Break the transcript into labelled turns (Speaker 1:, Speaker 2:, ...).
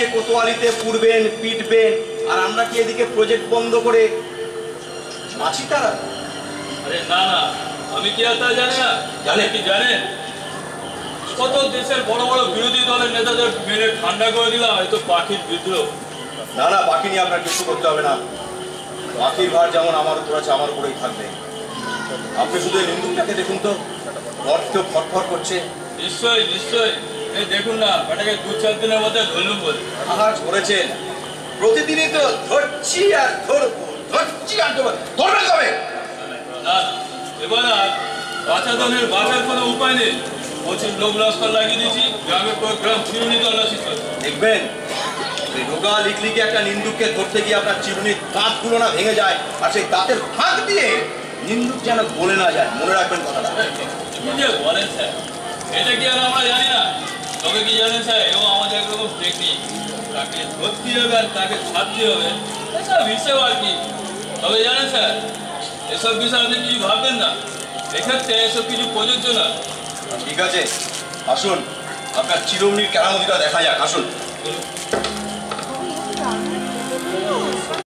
Speaker 1: গিয়ে কোতোয়ালিতে পুড়বেন, পিটবেন, আর আমরা কি এদিকে প্রজেক্ট বন্ধ করে মাছি তারা?
Speaker 2: আরে না না, আমি কি আর তা জানি না? জানে কি জানেন? কত দেশের বড় বড় বিরোধী দলের নেতাদের মেরে ঠান্ডা করে দিলাম, এই তো পাখির বিদ্রোহ।
Speaker 1: না না, পাখি নিয়ে আপনার কিছু করতে হবে না। পাখির ভার যেমন আমার উপর আছে, আমার উপরেই থাকবে। আপনি শুধু এই নিন্দুকটাকে দেখুন তো, ঘরকেও ফটফট করছে।
Speaker 2: নিশ্চয়ই নিশ্চয়ই, এই দেখুন না, এটাকে 2-4 দিনের মধ্যে ধরলুম বলে।
Speaker 1: আহার করেছেন, প্রতিদিনই তো ধরছি আর ধরবো, ধরছি আর ধরবো। ধরবেন কবে?
Speaker 2: না এবার আর বাঁচাধনের বাঁচার কোনো উপায় নেই। প্রচুর লোক লস্কর লাগিয়ে দিয়েছি, গ্রামের পর গ্রাম চিরুনি তল্লাশি চলছে।
Speaker 1: দেখবেন এই রোগা লিকলিকে একটা নিন্দুককে ধরতে গিয়ে আপনার চিরুনির দাঁতগুলো না ভেঙে যায়, আর সেই দাঁতের ফাঁক দিয়ে নিন্দুক যেন বলে না যায়। মনে রাখবেন কথাটা।
Speaker 2: কি যে বলেন স্যার, এটা কি আর আমরা জানি না? তবে কি জানেন স্যার, এও আমাদের একরকম টেকনিক। তাকে ধরতে হবে আর তাকে ছাড়তে হবে, এসব হিসেব আর কি। তবে জানেন স্যার, এসব বিষয়ে আপনি কিছু ভাববেন না, এক্ষেত্রে এসব কিছু প্রযোজ্য না।
Speaker 1: ঠিক আছে, আসুন আপনার চিরুনির কেরামতিটা দেখা যাক। আসুন।
Speaker 2: বলুন।